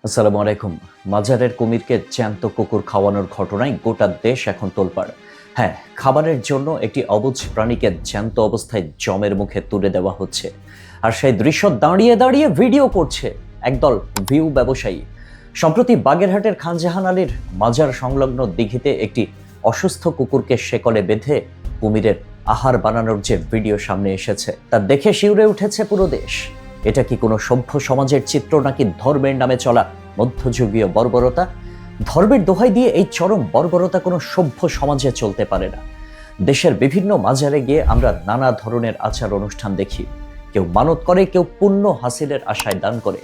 আসসালামু আলাইকুম। মাজারের কুমিরকে জ্যান্ত কুকুর খাওয়ানোর ঘটনায় গোটা দেশ এখন তোলপাড়। হ্যাঁ, খাবারের জন্য একটি অবুঝ প্রাণীকে জ্যান্ত অবস্থায় জমের মুখে তুলে দেওয়া হচ্ছে, আর সেই দৃশ্য দাঁড়িয়ে দাঁড়িয়ে ভিডিও করছে একদল ভিউ ব্যবসায়ী। সম্প্রতি বাগেরহাটের খানজাহান আলীর মাজার সংলগ্ন দিঘিতে একটি অসুস্থ কুকুরকে শেকলে বেঁধে কুমিরের আহার বানানোর যে ভিডিও সামনে এসেছে তা দেখে শিউরে উঠেছে পুরো দেশ। এটা কি কোনো সভ্য সমাজের চিত্র, নাকি ধর্মের নামে চলা মধ্যযুগীয় বর্বরতা? ধর্মের দোহাই দিয়ে এই চরম বর্বরতা কোনো সভ্য সমাজে চলতে পারে না। দেশের বিভিন্ন মাজারে গিয়ে আমরা নানা ধরনের আচার অনুষ্ঠান দেখি। কেউ মানত করে, কেউ পুণ্য হাসিলের আশায় দান করে।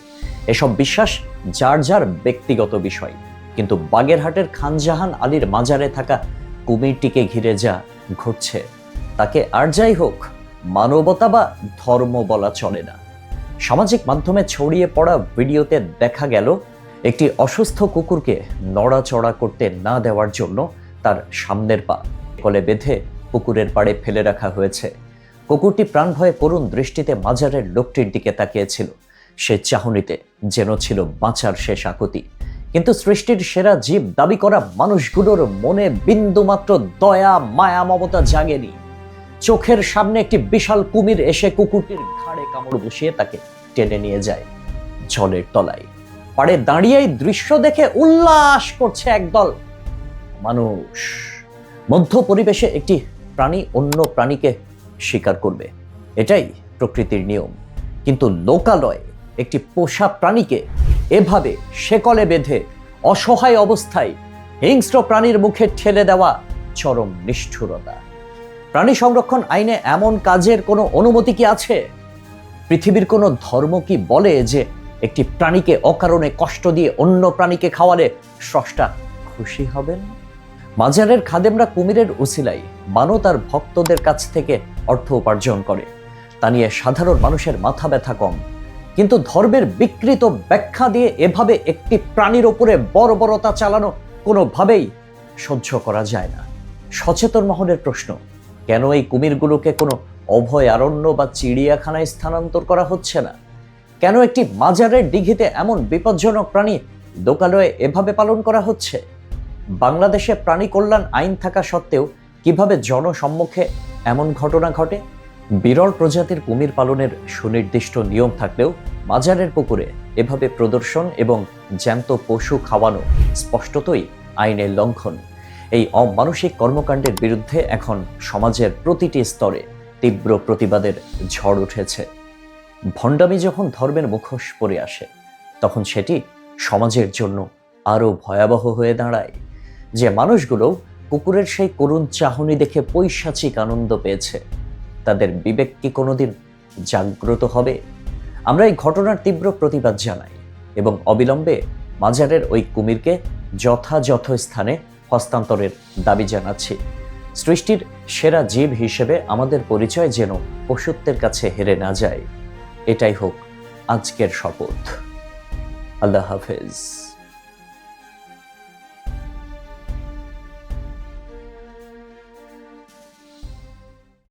এসব বিশ্বাস যার যার ব্যক্তিগত বিষয়, কিন্তু বাগেরহাটের খানজাহান আলীর মাজারে থাকা কুমিরটিকে ঘিরে যা ঘটছে তাকে আর যাই হোক মানবতা বা ধর্ম বলা চলে না। সামাজিক মাধ্যমে ছড়িয়ে পড়া ভিডিওতে দেখা গেল একটি অসুস্থ কুকুরকে নড়াচড়া করতে না দেওয়ার জন্য তার সামনের পা কলে বেঁধে পুকুরের পাড়ে ফেলে রাখা হয়েছে। কুকুরটি প্রাণ ভয়ে করুণ দৃষ্টিতে মাজারের লোকটির দিকে তাকিয়েছিল। সে চাহনিতে যেন ছিল বাঁচার শেষ আকুতি। কিন্তু সৃষ্টির সেরা জীব দাবি করা মানুষগুলোর মনে বিন্দুমাত্র দয়া মায়া মমতা জাগেনি। চোখের সামনে একটি বিশাল কুমির এসে কুকুরটির ঘাড়ে কামড় বসিয়ে তাকে টেনে নিয়ে যায় জলের তলায়। পাড়ে দাঁড়িয়েই দৃশ্য দেখে উল্লাস করছে একদল মানুষ। মধ্য পরিবেশে একটি প্রাণী অন্য প্রাণীকে শিকার করবে, এটাই প্রকৃতির নিয়ম। কিন্তু লোকালয়ে একটি পোষা প্রাণীকে এভাবে শেকলে বেঁধে অসহায় অবস্থায় হিংস্র প্রাণীর মুখে ঠেলে দেওয়া চরম নিষ্ঠুরতা। প্রাণী সংরক্ষণ আইনে এমন কাজের কোনো অনুমতি কি আছে? পৃথিবীর কোনো ধর্ম কি বলে যে একটি প্রাণীকে অকারণে কষ্ট দিয়ে অন্য প্রাণীকে খাওয়ালে স্রষ্টা খুশি হবেন? মাজারের খাদেমরা কুমিরের উসিলাই মানত আর ভক্তদের কাছ থেকে অর্থ উপার্জন করে, তা নিয়ে সাধারণ মানুষের মাথা ব্যথা কম। কিন্তু ধর্মের বিকৃত ব্যাখ্যা দিয়ে এভাবে একটি প্রাণীর ওপরে বর্বরতা চালানো কোনোভাবেই সহ্য করা যায় না। সচেতন মহলের প্রশ্ন, কেন এই কুমিরগুলোকে কোনো অভয়ারণ্য বা চিড়িয়াখানায় স্থানান্তর করা হচ্ছে না? কেন একটি মাজারের দিঘিতে এমন বিপজ্জনক প্রাণী লোকালয়ে এভাবে পালন করা হচ্ছে? বাংলাদেশে প্রাণী কল্যাণ আইন থাকা সত্ত্বেও কিভাবে জনসম্মুখে এমন ঘটনা ঘটে? বিরল প্রজাতির কুমির পালনের সুনির্দিষ্ট নিয়ম থাকলেও মাজারের পুকুরে এভাবে প্রদর্শন এবং জ্যান্ত পশু খাওয়ানো স্পষ্টতই আইনের লঙ্ঘন। এই অমানুষিক কর্মকাণ্ডের বিরুদ্ধে এখন সমাজের প্রতিটি স্তরে তীব্র প্রতিবাদের ঝড় উঠেছে। ভণ্ডামি যখন ধর্মের মুখোশ পরে আসে, তখন সেটি সমাজের জন্য আরও ভয়াবহ হয়ে দাঁড়ায়। যে মানুষগুলো কুকুরের সেই করুণ চাহনি দেখে পৈশাচিক আনন্দ পেয়েছে, তাদের বিবেক কি কোনোদিন জাগ্রত হবে? আমরা এই ঘটনার তীব্র প্রতিবাদ জানাই এবং অবিলম্বে মাজারের ওই কুমিরকে যথাযথ স্থানে হস্তান্তরের দাবি জানাচ্ছি। সৃষ্টির সেরা জীব হিসেবে আমাদের পরিচয় যেন পশুত্বের কাছে হেরে না যায়, এটাই হোক আজকের শপথ। আল্লাহ হাফেজ।